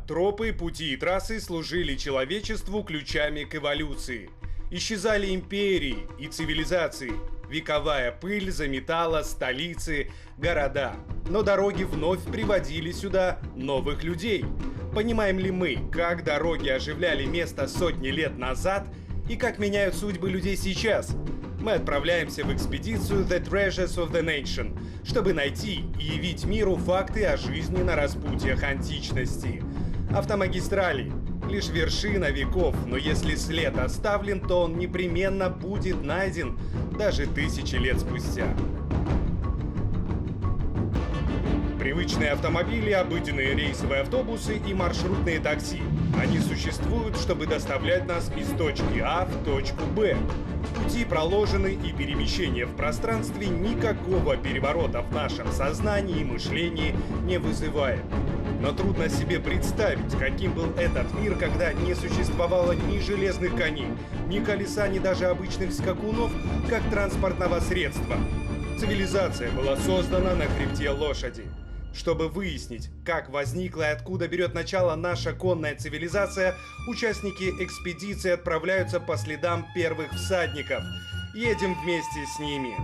тропы, пути и трассы служили человечеству ключами к эволюции. Исчезали империи и цивилизации. Вековая пыль заметала столицы, города. Но дороги вновь приводили сюда новых людей. Понимаем ли мы, как дороги оживляли место сотни лет назад и как меняют судьбы людей сейчас? Мы отправляемся в экспедицию The Treasures of the Nation, чтобы найти и явить миру факты о жизни на распутьях античности. Автомагистрали — лишь вершина веков, но если след оставлен, то он непременно будет найден даже тысячи лет спустя. Привычные автомобили, обыденные рейсовые автобусы и маршрутные такси. Они существуют, чтобы доставлять нас из точки А в точку Б. Пути проложены, и перемещение в пространстве никакого переворота в нашем сознании и мышлении не вызывает. Но трудно себе представить, каким был этот мир, когда не существовало ни железных коней, ни колеса, ни даже обычных скакунов, как транспортного средства. Цивилизация была создана на хребте лошади. Чтобы выяснить, как возникла и откуда берет начало наша конная цивилизация, участники экспедиции отправляются по следам первых всадников. Едем вместе с ними.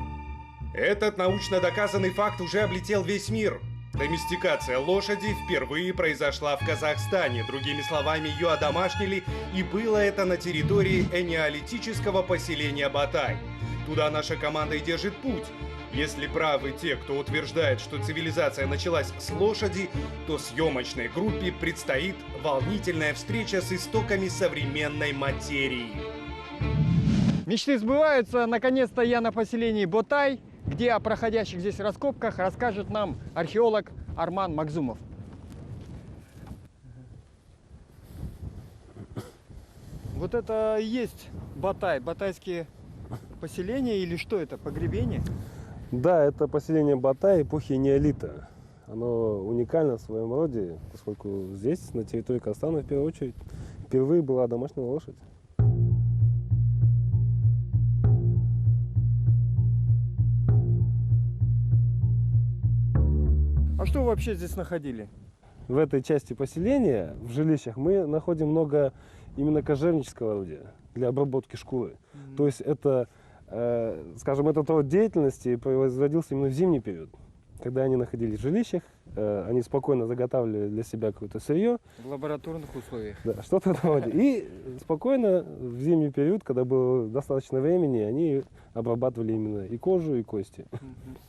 Этот научно доказанный факт уже облетел весь мир. Доместикация лошади впервые произошла в Казахстане, другими словами, ее одомашнили, и было это на территории энеолитического поселения Батай. Туда наша команда и держит путь. Если правы те, кто утверждает, что цивилизация началась с лошади, то съемочной группе предстоит волнительная встреча с истоками современной материи. Мечты сбываются. Наконец-то я на поселении Ботай, где о проходящих здесь раскопках расскажет нам археолог Арман Макзумов. Вот это и есть Батай, батайские поселения или что это, погребение? Да, это поселение Батай эпохи неолита. Оно уникально в своем роде, поскольку здесь, на территории Казахстана, в первую очередь, впервые была домашняя лошадь. А что вы вообще здесь находили? В этой части поселения, в жилищах, мы находим много именно кожевнического орудия для обработки шкуры. То есть это, скажем, этот род деятельности производился именно в зимний период. Когда они находились в жилищах, они спокойно заготавливали для себя какое-то сырье. В лабораторных условиях. Да, что-то в этом роде. И спокойно в зимний период, когда было достаточно времени, они обрабатывали именно и кожу, и кости.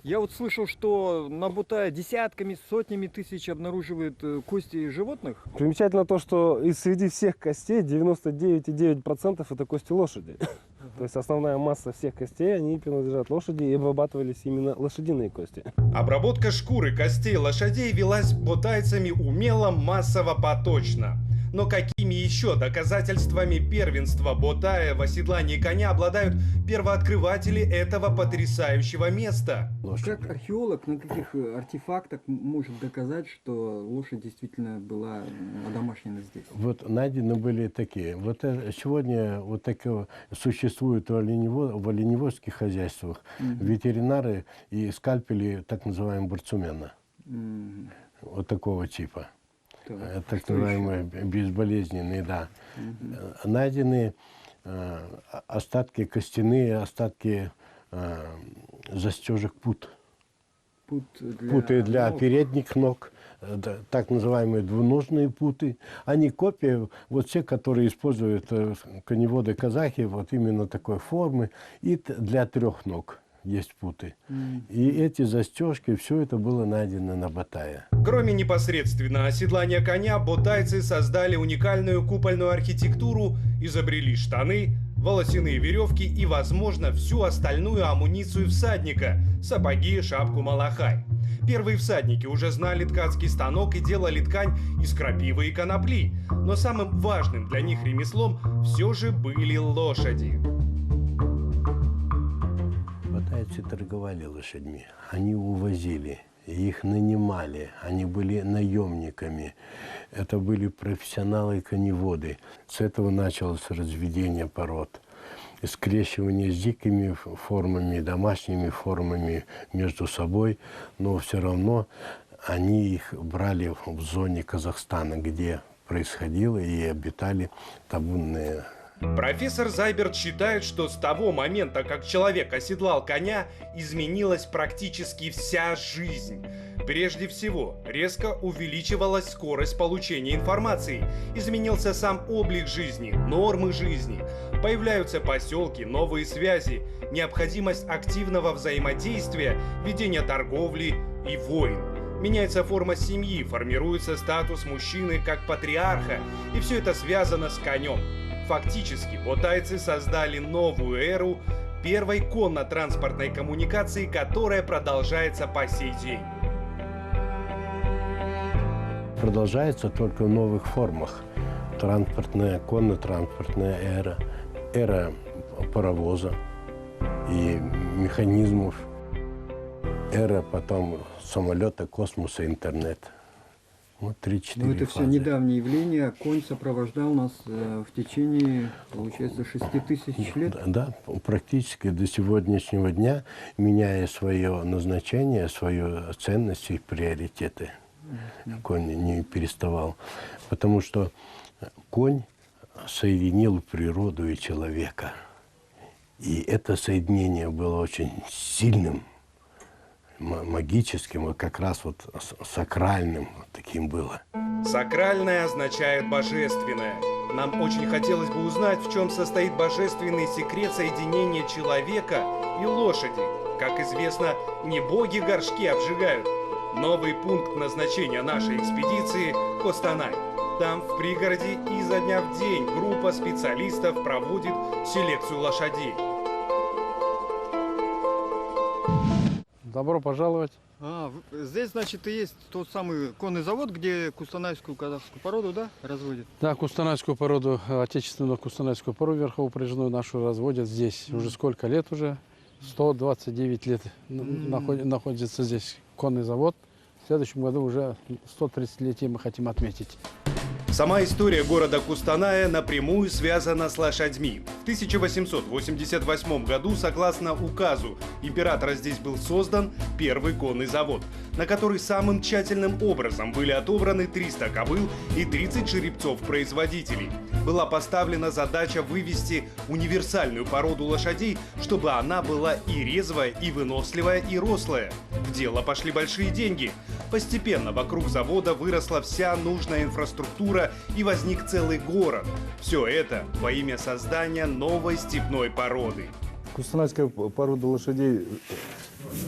Я вот слышал, что на Бутае десятками, сотнями тысяч обнаруживают кости животных. Примечательно то, что из среди всех костей 99,9% это кости лошади. То есть основная масса всех костей, они принадлежат лошади и обрабатывались именно лошадиные кости. Обработка шкуры костей лошадей велась ботайцами умело, массово, поточно. Но какими еще доказательствами первенства Ботая в оседлании коня обладают первооткрыватели этого потрясающего места? Как археолог на каких артефактах может доказать, что лошадь действительно была одомашнена здесь? Вот найдены были такие. Вот сегодня вот такое существует в оленеводских хозяйствах ветеринары и скальпели так называемого борцумена. Вот такого типа. Так называемые безболезненные, да. Найдены остатки костяные, застежек пут. Путы для передних ног, так называемые двуножные путы. Они копия, вот те, которые используют коневоды-казахи, вот именно такой формы, и для трех ног есть путы. И эти застежки, все это было найдено на Батае. Кроме непосредственно оседлания коня, ботайцы создали уникальную купольную архитектуру, изобрели штаны, волосяные веревки и, возможно, всю остальную амуницию всадника – сапоги, шапку, малахай. Первые всадники уже знали ткацкий станок и делали ткань из крапивы и конопли, но самым важным для них ремеслом все же были лошади. Батайцы торговали лошадьми, они увозили, их нанимали, они были наемниками. Это были профессионалы-коневоды. С этого началось разведение пород. Скрещивание с дикими формами, домашними формами между собой, но все равно они их брали в зоне Казахстана, где происходило и обитали табунные. Профессор Зайберт считает, что с того момента, как человек оседлал коня, изменилась практически вся жизнь. Прежде всего, резко увеличивалась скорость получения информации, изменился сам облик жизни, нормы жизни, появляются поселки, новые связи, необходимость активного взаимодействия, ведения торговли и войн. Меняется форма семьи, формируется статус мужчины как патриарха, и все это связано с конем. Фактически, ботайцы создали новую эру первой конно-транспортной коммуникации, которая продолжается по сей день. Продолжается только в новых формах. Транспортная, конно-транспортная эра, эра паровоза и механизмов, эра потом самолета, космоса, интернета. Вот 3-4 Ну, это все фазы. недавнее явление. Конь сопровождал нас в течение, получается, 6000 лет. Да, практически до сегодняшнего дня, меняя свое назначение, свою ценность и приоритеты. Конь не переставал. Потому что конь соединил природу и человека. И это соединение было очень сильным, магическим, и как раз вот сакральным таким было. Сакральное означает божественное. Нам очень хотелось бы узнать, в чем состоит божественный секрет соединения человека и лошади. Как известно, не боги горшки обжигают. Новый пункт назначения нашей экспедиции – Костанай. Там, в пригороде, изо дня в день группа специалистов проводит селекцию лошадей. Добро пожаловать. Здесь, значит, и есть тот самый конный завод, где кустанайскую казахскую породу, да, разводят? Да, кустанайскую породу, отечественную кустанайскую породу верховопряжную нашу разводят здесь. Уже сколько лет уже? 129 лет находится здесь конный завод. В следующем году уже 130-летие мы хотим отметить. Сама история города Кустаная напрямую связана с лошадьми. В 1888 году, согласно указу императора, здесь был создан первый конный завод, на который самым тщательным образом были отобраны 300 кобыл и 30 жеребцов-производителей. Была поставлена задача вывести универсальную породу лошадей, чтобы она была и резвая, и выносливая, и рослая. В дело пошли большие деньги. Постепенно вокруг завода выросла вся нужная инфраструктура и возник целый город. Все это во имя создания новой степной породы. Кустанайская порода лошадей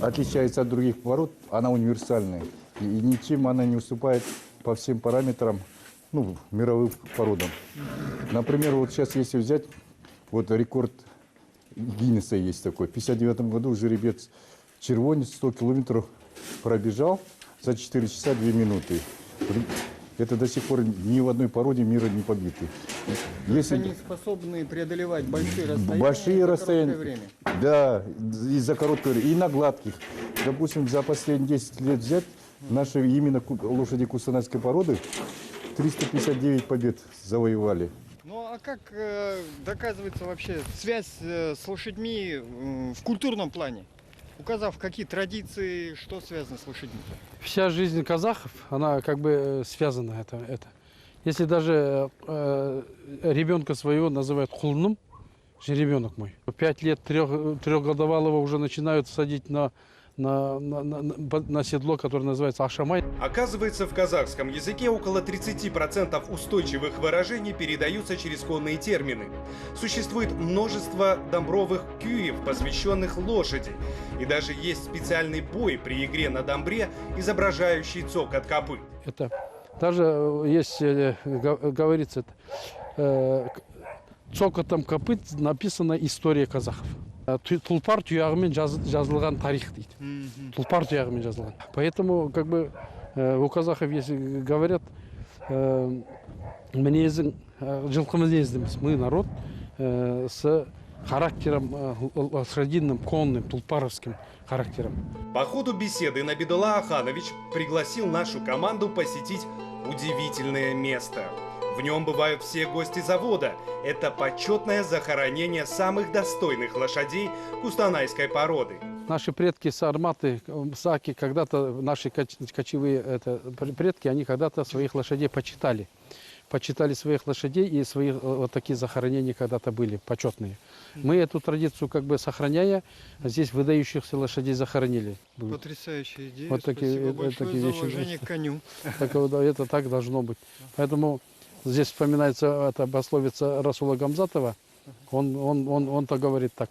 отличается от других пород, она универсальная. И ничем она не уступает по всем параметрам, ну, мировым породам. Например, вот сейчас если взять, вот рекорд Гиннесса есть такой. В 1959 году жеребец червонец 100 километров пробежал за 4 часа 2 минуты. Это до сих пор ни в одной породе мира не побиты. Они способны преодолевать большие расстояния. Большие за расстояния. короткое время. Да, из-за короткого времени. И на гладких. Допустим, за последние 10 лет взять наши именно лошади кустанайской породы 359 побед завоевали. Ну а как доказывается вообще связь с лошадьми в культурном плане? Указав, какие традиции, что связано с лошадьми? Вся жизнь казахов, она как бы связана. Это. Если даже ребенка своего называют хулным, ребенок мой. 5 лет трехгодовалого уже начинают садить на седло, которое называется ашамай. Оказывается, в казахском языке около 30% устойчивых выражений передаются через конные термины. Существует множество домбровых кюев, посвященных лошади. И даже есть специальный бой при игре на домбре, изображающий цокот копыт. Это даже есть, говорится, цокотом копыт написана история казахов. Тұлпар тұяғымен жазылған тарих дейді. Тұлпар тұяғымен жазылған. Поэтому как бы у казахов, если говорят, мінезің, жылқы мінездіміз, мы народ с характером лошадиным, конным, тулпаровским характером. По ходу беседы Набидулла Аханович пригласил нашу команду посетить удивительное место. В нем бывают все гости завода. Это почетное захоронение самых достойных лошадей кустанайской породы. Наши предки сарматы, саки, когда-то наши кочевые предки, они когда-то своих лошадей почитали. почитали своих лошадей, и свои вот такие захоронения когда-то были, почетные. Мы эту традицию как бы сохраняя, здесь выдающихся лошадей захоронили. Потрясающая идея. Вот такие, Спасибо большое такие за вещи. уважение к коню. Так вот, да, это так должно быть. Поэтому здесь вспоминается эта пословица Расула Гамзатова. Он-то говорит так.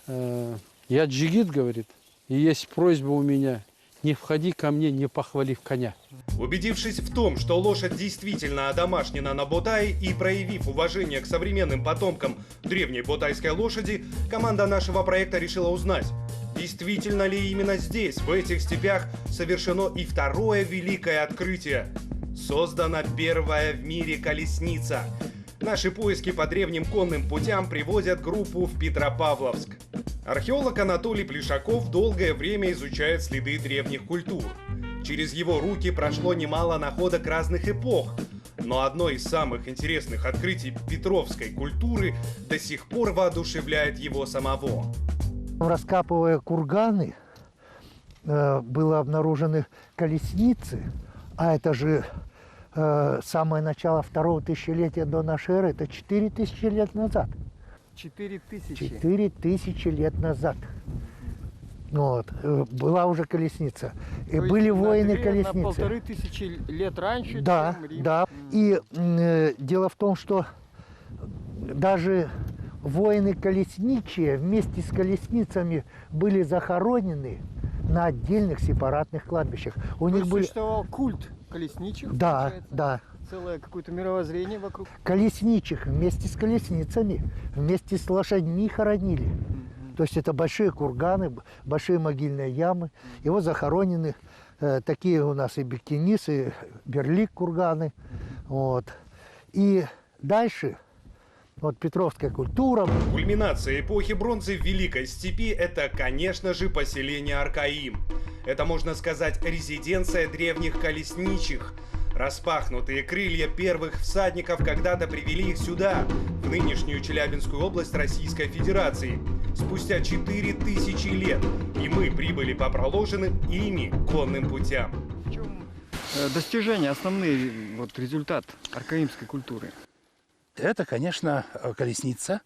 Я джигит, говорит, и есть просьба у меня, не входи ко мне, не похвалив коня. Убедившись в том, что лошадь действительно одомашнена на Ботае и проявив уважение к современным потомкам древней ботайской лошади, команда нашего проекта решила узнать, действительно ли именно здесь, в этих степях, совершено и второе великое открытие. Создана первая в мире колесница. Наши поиски по древним конным путям приводят группу в Петропавловск. Археолог Анатолий Плешаков долгое время изучает следы древних культур. Через его руки прошло немало находок разных эпох. Но одно из самых интересных открытий петровской культуры до сих пор воодушевляет его самого. Раскапывая курганы, было обнаружены колесницы, а это же самое начало второго тысячелетия до нашей эры, это 4000 лет назад. 4000. 4000 лет назад. Вот. Была уже колесница. И То есть были на воины-колесницы. 1500 лет раньше, Да, чем Рим. да. И дело в том, что даже воины-колесничие вместе с колесницами были захоронены на отдельных сепаратных кладбищах. У них были... Существовал культ колесничих, Да, получается? да. Целое какое-то мировоззрение вокруг. Колесничих вместе с колесницами, вместе с лошадьми хоронили. То есть это большие курганы, большие могильные ямы. И вот захоронены такие у нас и Бектенис, и Берлик курганы. Вот. И дальше вот петровская культура. Кульминация эпохи бронзы в Великой Степи – это, конечно же, поселение Аркаим. Это, можно сказать, резиденция древних колесничих. Распахнутые крылья первых всадников когда-то привели их сюда, в нынешнюю Челябинскую область Российской Федерации, спустя 4000 лет, и мы прибыли по проложенным ими конным путям. В чем достижения, основные вот, результат аркаимской культуры? Это, конечно, колесница.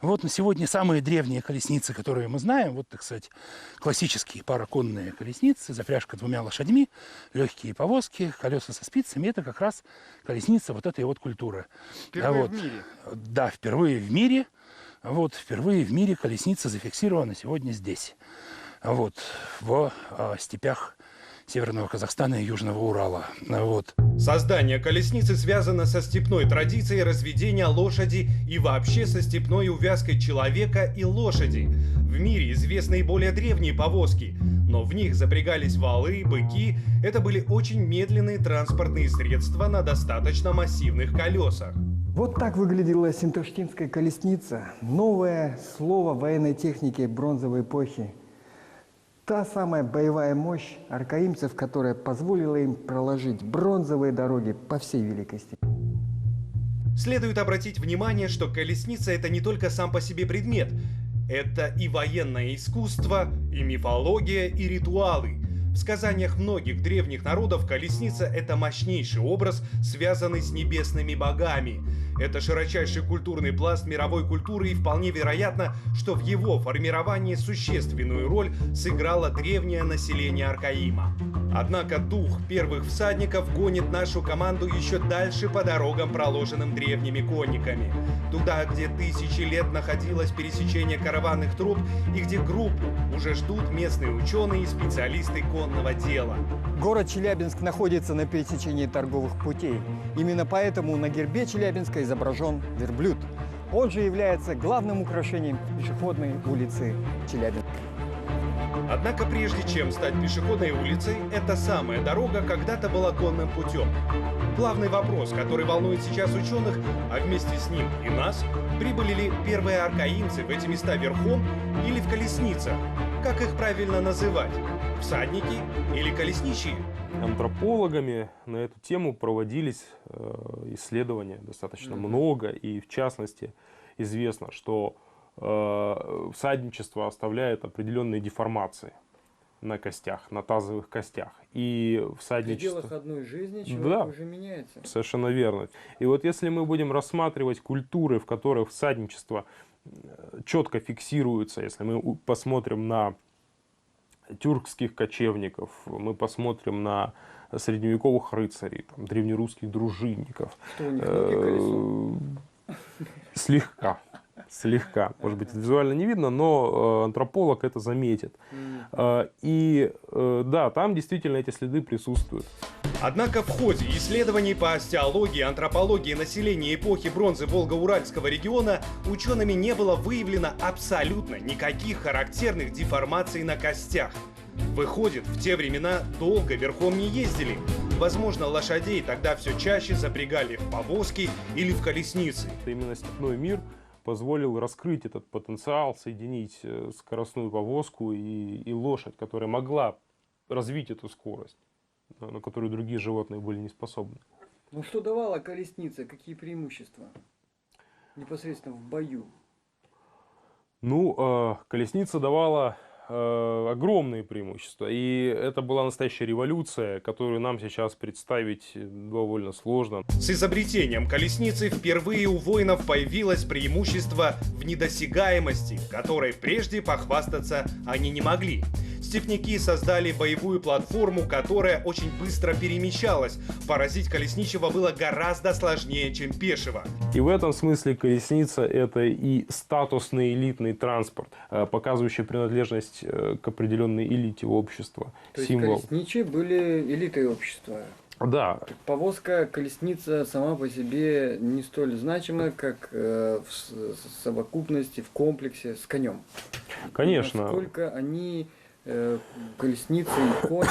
Вот на сегодня самые древние колесницы, которые мы знаем, вот, так сказать, классические параконные колесницы, запряжка двумя лошадьми, легкие повозки, колеса со спицами, это как раз колесница вот этой вот культуры. Впервые вот. в мире? Да, впервые в мире. Вот, впервые в мире колесница зафиксирована сегодня здесь, вот, в степях Северного Казахстана и Южного Урала. Вот. Создание колесницы связано со степной традицией разведения лошади и вообще со степной увязкой человека и лошади. В мире известны и более древние повозки, но в них запрягались валы, быки. Это были очень медленные транспортные средства на достаточно массивных колесах. Вот так выглядела Синтоштинская колесница. Новое слово военной техники бронзовой эпохи. Та самая боевая мощь аркаимцев, которая позволила им проложить бронзовые дороги по всей Великой Степи. Следует обратить внимание, что колесница – это не только сам по себе предмет. Это и военное искусство, и мифология, и ритуалы. В сказаниях многих древних народов колесница – это мощнейший образ, связанный с небесными богами. Это широчайший культурный пласт мировой культуры, и вполне вероятно, что в его формировании существенную роль сыграло древнее население Аркаима. Однако дух первых всадников гонит нашу команду еще дальше по дорогам, проложенным древними конниками. Туда, где тысячи лет находилось пересечение караванных троп и где группу уже ждут местные ученые и специалисты конного дела. Город Челябинск находится на пересечении торговых путей. Именно поэтому на гербе Челябинска изображен верблюд. Он же является главным украшением пешеходной улицы Челябинска. Однако прежде чем стать пешеходной улицей, эта самая дорога когда-то была конным путем. Главный вопрос, который волнует сейчас ученых, а вместе с ним и нас, прибыли ли первые аркаимцы в эти места верхом или в колесницах? Как их правильно называть? Всадники или колесничие? Антропологами на эту тему проводились исследования достаточно много, и в частности известно, что всадничество оставляет определенные деформации на костях, на тазовых костях. И В всадничество... пределах одной жизни человек Да. уже меняется. Совершенно верно. И вот если мы будем рассматривать культуры, в которых всадничество четко фиксируется, если мы посмотрим на тюркских кочевников, мы посмотрим на средневековых рыцарей, там, древнерусских дружинников. Что у них ноги колесо? Слегка. Слегка. Может быть, визуально не видно, но антрополог это заметит. И да, там действительно эти следы присутствуют. Однако в ходе исследований по остеологии и антропологии населения эпохи бронзы Волго-Уральского региона учеными не было выявлено абсолютно никаких характерных деформаций на костях. Выходит, в те времена долго верхом не ездили. Возможно, лошадей тогда все чаще запрягали в повозки или в колесницы. Именно степной мир позволил раскрыть этот потенциал, соединить скоростную повозку и лошадь, которая могла развить эту скорость, на которую другие животные были не способны. Ну что давала колесница, какие преимущества непосредственно в бою? Ну, колесница давала огромные преимущества. И это была настоящая революция, которую нам сейчас представить довольно сложно. С изобретением колесницы впервые у воинов появилось преимущество в недосягаемости, которой прежде похвастаться они не могли. Степняки создали боевую платформу, которая очень быстро перемещалась. Поразить колесничего было гораздо сложнее, чем пешего. И в этом смысле колесница — это и статусный элитный транспорт, показывающий принадлежность к определенной элите общества. То есть Символ. колесничие были элитой общества. Да, Повозка, колесница сама по себе не столь значима, как в совокупности, в комплексе с конем. конечно. Насколько они, колесницы и конь,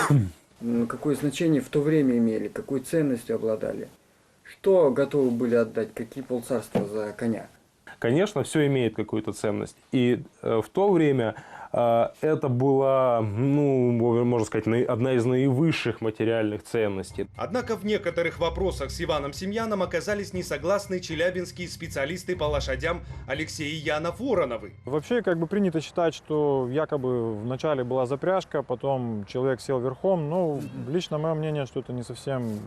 какое значение в то время имели, какой ценностью обладали? Что готовы были отдать, какие полцарства за коня? Конечно, все имеет какую-то ценность. И в то время это была, ну, можно сказать, одна из наивысших материальных ценностей. Однако в некоторых вопросах с Иваном Семьяном оказались не согласны челябинские специалисты по лошадям Алексей и Яна Вороновы. Вообще, как бы принято считать, что якобы вначале была запряжка, потом человек сел верхом. Но лично мое мнение, что это не совсем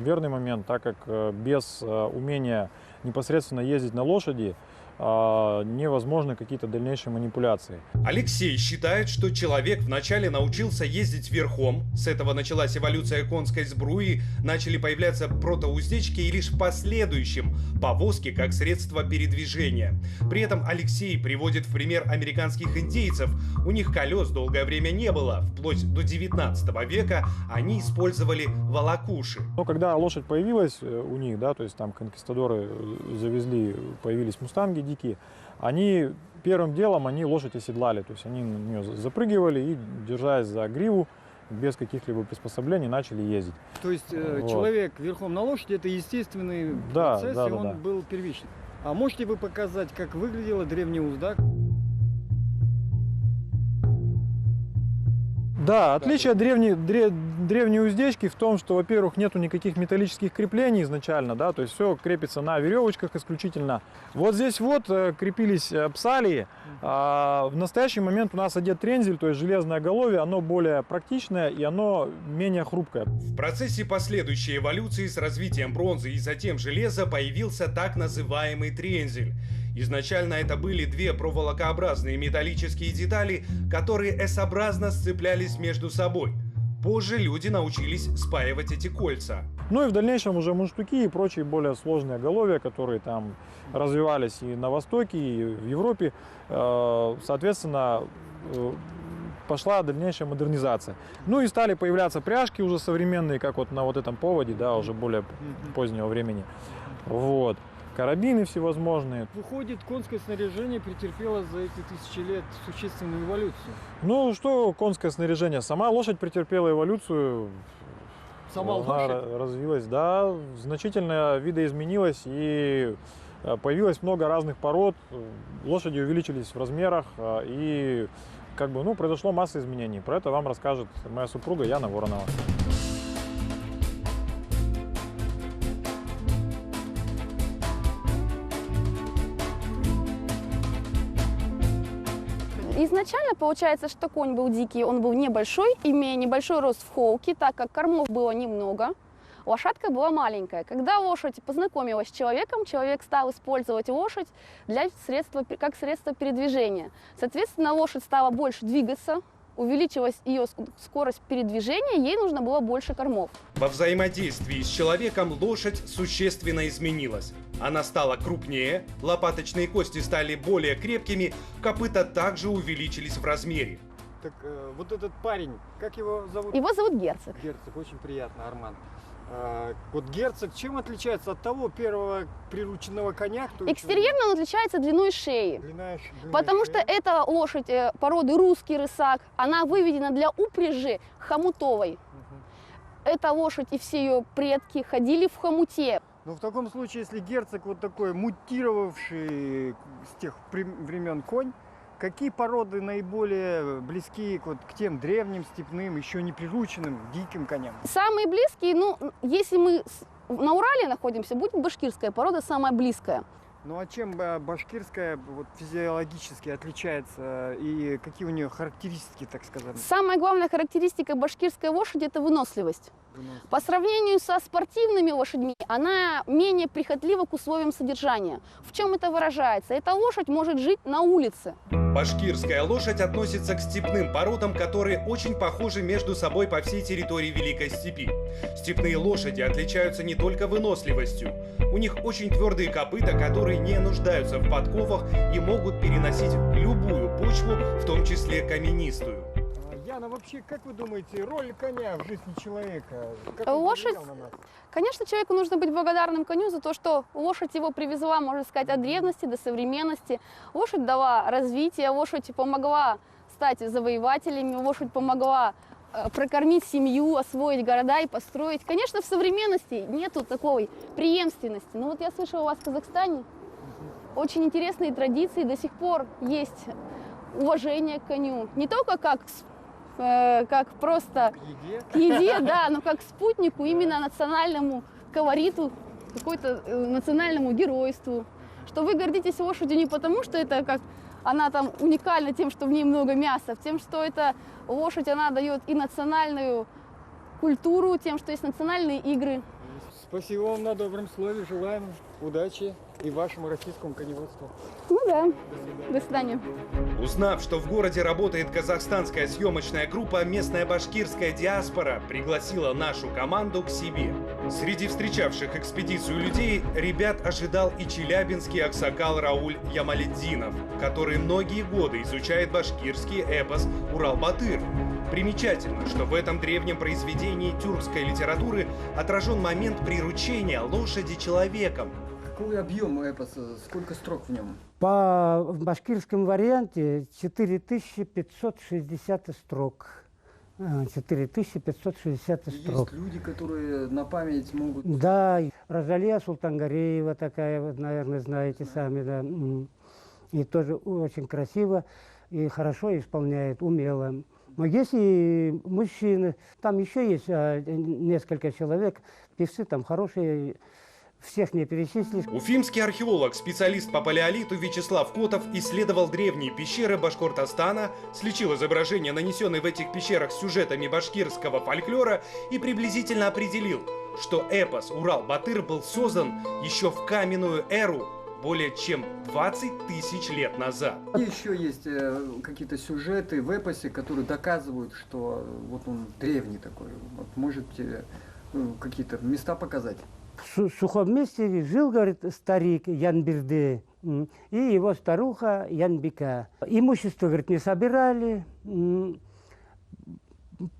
верный момент, так как без умения непосредственно ездить на лошади невозможны какие-то дальнейшие манипуляции. Алексей считает, что человек вначале научился ездить верхом, с этого началась эволюция конской сбруи, начали появляться протоуздечки и лишь в последующем повозки как средство передвижения. При этом Алексей приводит в пример американских индейцев. У них колес долгое время не было, вплоть до 19 века они использовали волокуши. Но когда лошадь появилась у них, да, то есть там конкистадоры завезли, появились мустанги дикие, они первым делом лошадь оседлали, то есть они на нее запрыгивали и, держась за гриву, без каких-либо приспособлений начали ездить. То есть Вот. человек верхом на лошади — это естественный процесс, и он был первичный. А можете вы показать, как выглядела древняя узда? Да, отличие древней уздечки в том, что, во-первых, нету никаких металлических креплений изначально, да, то есть все крепится на веревочках исключительно. Вот здесь вот крепились псалии. В настоящий момент у нас одет трензель, то есть железное оголовье, оно более практичное и оно менее хрупкое. В процессе последующей эволюции с развитием бронзы и затем железа появился так называемый трензель. Изначально это были две проволокообразные металлические детали, которые S-образно сцеплялись между собой. Позже люди научились спаивать эти кольца. Ну и в дальнейшем уже мундштуки и прочие более сложные оголовья, которые там развивались и на Востоке, и в Европе, соответственно, пошла дальнейшая модернизация. Ну и стали появляться пряжки уже современные, как вот на вот этом поводе, да, уже более позднего времени. Вот. Карабины всевозможные. Выходит, конское снаряжение претерпело за эти тысячи лет существенную эволюцию. Ну что конское снаряжение? Сама лошадь претерпела эволюцию. Сама Она лошадь? развилась, да, значительно видоизменилась и появилось много разных пород. Лошади увеличились в размерах и как бы, ну, произошло масса изменений. Про это вам расскажет моя супруга Яна Воронова. Изначально получается, что конь был дикий, он был небольшой, имея небольшой рост в холке, так как кормов было немного. Лошадка была маленькая. Когда лошадь познакомилась с человеком, человек стал использовать лошадь как средство передвижения. Соответственно, лошадь стала больше двигаться, увеличилась ее скорость передвижения, ей нужно было больше кормов. Во взаимодействии с человеком лошадь существенно изменилась. Она стала крупнее, лопаточные кости стали более крепкими, копыта также увеличились в размере. Так вот этот парень, как его зовут? Его зовут Герцог. Герцог, очень приятно, Арман. Вот Герцог чем отличается от того первого прирученного коня? Экстерьерно он отличается длиной шеи. Потому что эта лошадь породы русский рысак, она выведена для упряжи хомутовой. Эта лошадь и все ее предки ходили в хомуте. Ну, в таком случае, если Герцог вот такой мутировавший с тех времен конь, какие породы наиболее близки к тем древним, степным, еще не прирученным, диким коням? Самые близкие, ну, если мы на Урале находимся, будет башкирская порода самая близкая. Ну а чем башкирская физиологически отличается и какие у нее характеристики, так сказать? Самая главная характеристика башкирской лошади – это выносливость. По сравнению со спортивными лошадьми, она менее прихотлива к условиям содержания. В чем это выражается? Эта лошадь может жить на улице. Башкирская лошадь относится к степным породам, которые очень похожи между собой по всей территории Великой Степи. Степные лошади отличаются не только выносливостью. У них очень твердые копыта, которые не нуждаются в подковах и могут переносить любую почву, в том числе каменистую. Яна, вообще, как вы думаете, роль коня в жизни человека? Лошадь, конечно, человеку нужно быть благодарным коню за то, что лошадь его привезла, можно сказать, от древности до современности. Лошадь дала развитие, лошадь помогла стать завоевателями, лошадь помогла прокормить семью, освоить города и построить. Конечно, в современности нету такой преемственности. Но вот я слышала, у вас в Казахстане очень интересные традиции, до сих пор есть уважение к коню. Не только как просто к еде, да, но как к спутнику, именно национальному колориту, какой-то национальному геройству. Что вы гордитесь лошадью не потому, что это как она там уникальна тем, что в ней много мяса, тем, что эта лошадь, она дает и национальную культуру, тем, что есть национальные игры. Спасибо вам на добром слове, желаем удачи и вашему российскому коневодству. Ну да, до свидания. Узнав, что в городе работает казахстанская съемочная группа, местная башкирская диаспора пригласила нашу команду к себе. Среди встречавших экспедицию людей ребят ожидал и челябинский аксакал Рауль Ямалетдинов, который многие годы изучает башкирский эпос «Урал-Батыр». Примечательно, что в этом древнем произведении тюркской литературы отражен момент приручения лошади человеком. Какой объем эпоса, сколько строк в нем? По башкирскому варианте 4560 строк. 4560 строк. Есть люди, которые на память могут... Да, Розалия Султангареева такая, вот, наверное, знаете сами, да. И тоже очень красиво и хорошо исполняет, умело. Но есть и мужчины, там еще есть несколько человек, певцы там хорошие, всех не перечислишь. Уфимский археолог, специалист по палеолиту Вячеслав Котов исследовал древние пещеры Башкортостана, сличил изображения, нанесенные в этих пещерах сюжетами башкирского фольклора и приблизительно определил, что эпос «Урал-Батыр» был создан еще в каменную эру, более чем 20 тысяч лет назад. И еще есть какие-то сюжеты в эпосе, которые доказывают, что вот он древний такой. Вот можете какие-то места показать? В сухом месте жил, говорит, старик Янбирде и его старуха Янбика. Имущество, говорит, не собирали,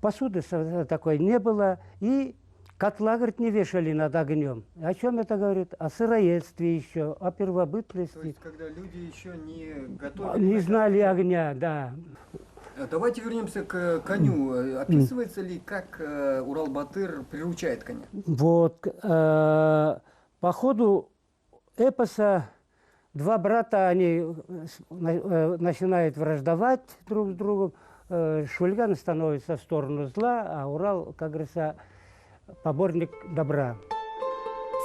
посуды такой не было, и котла, говорит, не вешали над огнем. О чем это говорит? О сыроедстве еще, о первобытности. То есть, когда люди еще не готовили... Не знали огня, да. Давайте вернемся к коню. Описывается ли, как Урал-Батыр приручает коня? Вот. По ходу эпоса два брата, они начинают враждовать друг с другом. Шульган становится в сторону зла, а Урал, как говорится, поборник добра.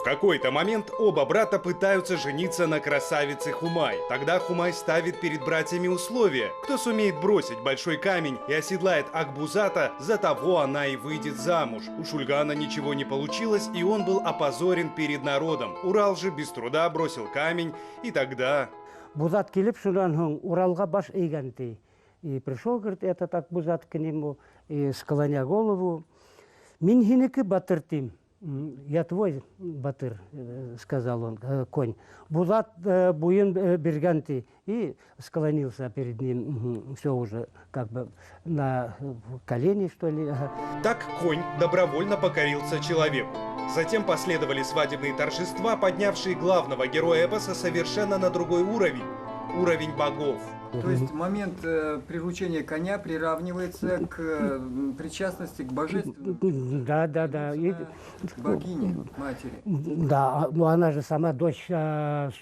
В какой-то момент оба брата пытаются жениться на красавице Хумай. Тогда Хумай ставит перед братьями условия. Кто сумеет бросить большой камень и оседлает Акбузата, за того она и выйдет замуж. У Шульгана ничего не получилось, и он был опозорен перед народом. Урал же без труда бросил камень, и тогда... Бузат келіп, шунан соң Уралға баш игенти. И пришел, говорит, этот Акбузат к нему, и склоня голову. Мин хинеки батыр тим. Я твой батыр, сказал он, конь. Бузат буин бергенти. И склонился перед ним, все уже как бы на колени, что ли. Так конь добровольно покорился человеку. Затем последовали свадебные торжества, поднявшие главного героя эпоса совершенно на другой уровень. Уровень богов. То есть момент приручения коня приравнивается к причастности к божественному? Да. Богине, матери. Да, но она же сама дочь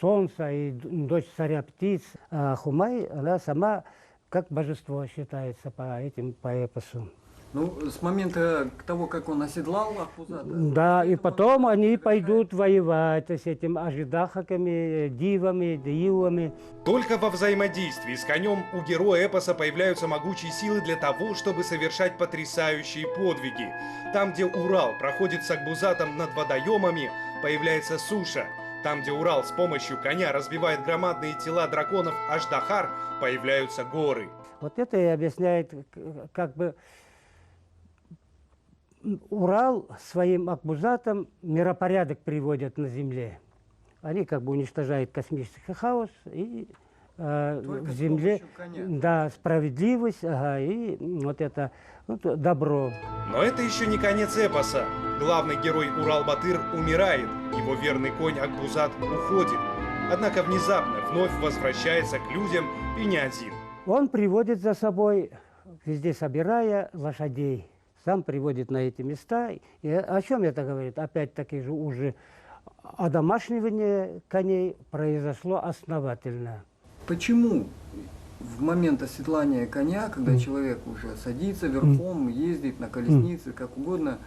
солнца и дочь царя птиц. А Хумай, она сама как божество считается по эпосу. Ну, с момента того, как он оседлал Акбузата... Да, и потом они пойдут воевать с этими ажидахаками, дивами, диивами. Только во взаимодействии с конем у героя эпоса появляются могучие силы для того, чтобы совершать потрясающие подвиги. Там, где Урал проходит с Акбузатом над водоемами, появляется суша. Там, где Урал с помощью коня разбивает громадные тела драконов Аждахар, появляются горы. Вот это и объясняет, как бы... Урал своим Акбузатом миропорядок приводят на Земле. Они как бы уничтожают космический хаос и в Земле справедливость, и вот это добро. Но это еще не конец эпоса. Главный герой Урал-Батыр умирает, его верный конь Акбузат уходит. Однако внезапно вновь возвращается к людям и не один. Он приводит за собой, везде собирая лошадей. Сам приводит на эти места. И о чем это говорит? Опять-таки же уже одомашнивание коней произошло основательно. Почему в момент оседлания коня, когда человек уже садится верхом, ездит на колеснице, как угодно,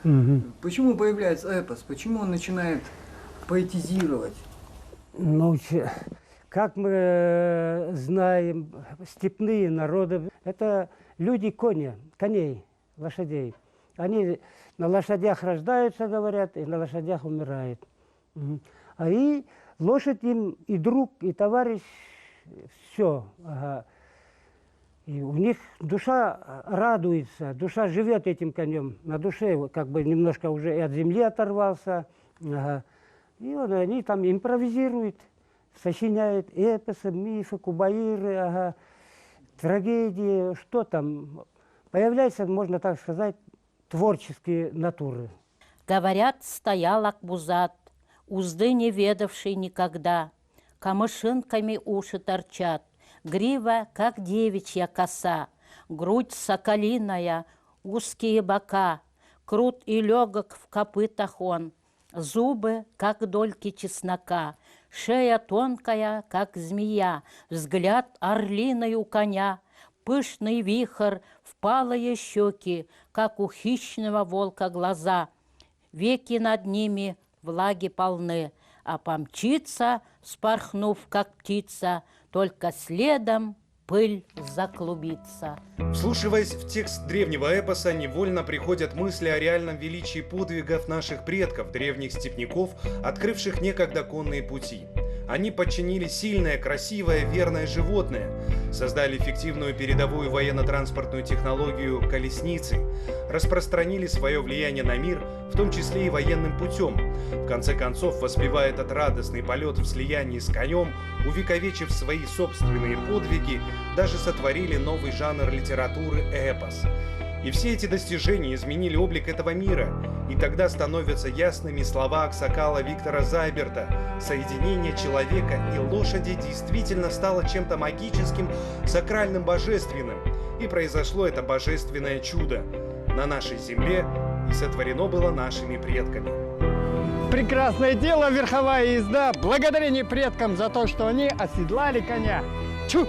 почему появляется эпос? Почему он начинает поэтизировать? Ну, как мы знаем, степные народы – это люди коней, лошадей. Они на лошадях рождаются, говорят, и на лошадях умирают. А и лошадь им и друг, и товарищ, все. И у них душа радуется, душа живет этим конем. На душе как бы немножко уже и от земли оторвался. И вот они там импровизируют, сочиняют эпосы, мифы, кубаиры, трагедии, что там. Появляются, можно так сказать, творческие натуры. Говорят, стоял Акбузат, узды не ведавший никогда, камышинками уши торчат, грива, как девичья коса, грудь соколиная, узкие бока, крут и легок в копытах он, зубы, как дольки чеснока, шея тонкая, как змея, взгляд орлиный у коня, пышный вихрь, впалые щеки, как у хищного волка глаза, веки над ними влаги полны, а помчится, спорхнув, как птица, только следом пыль заклубится. Вслушиваясь в текст древнего эпоса, невольно приходят мысли о реальном величии подвигов наших предков, древних степняков, открывших некогда конные пути. Они подчинили сильное, красивое, верное животное, создали эффективную передовую военно-транспортную технологию колесницы, распространили свое влияние на мир, в том числе и военным путем. В конце концов, воспевая этот радостный полет в слиянии с конем, увековечив свои собственные подвиги, даже сотворили новый жанр литературы эпос. И все эти достижения изменили облик этого мира, и тогда становятся ясными слова аксакала Виктора Зайберта: соединение человека и лошади действительно стало чем-то магическим, сакральным, божественным, и произошло это божественное чудо на нашей земле и сотворено было нашими предками. Прекрасное дело верховая езда, благодарение предкам за то, что они оседлали коня. Чу!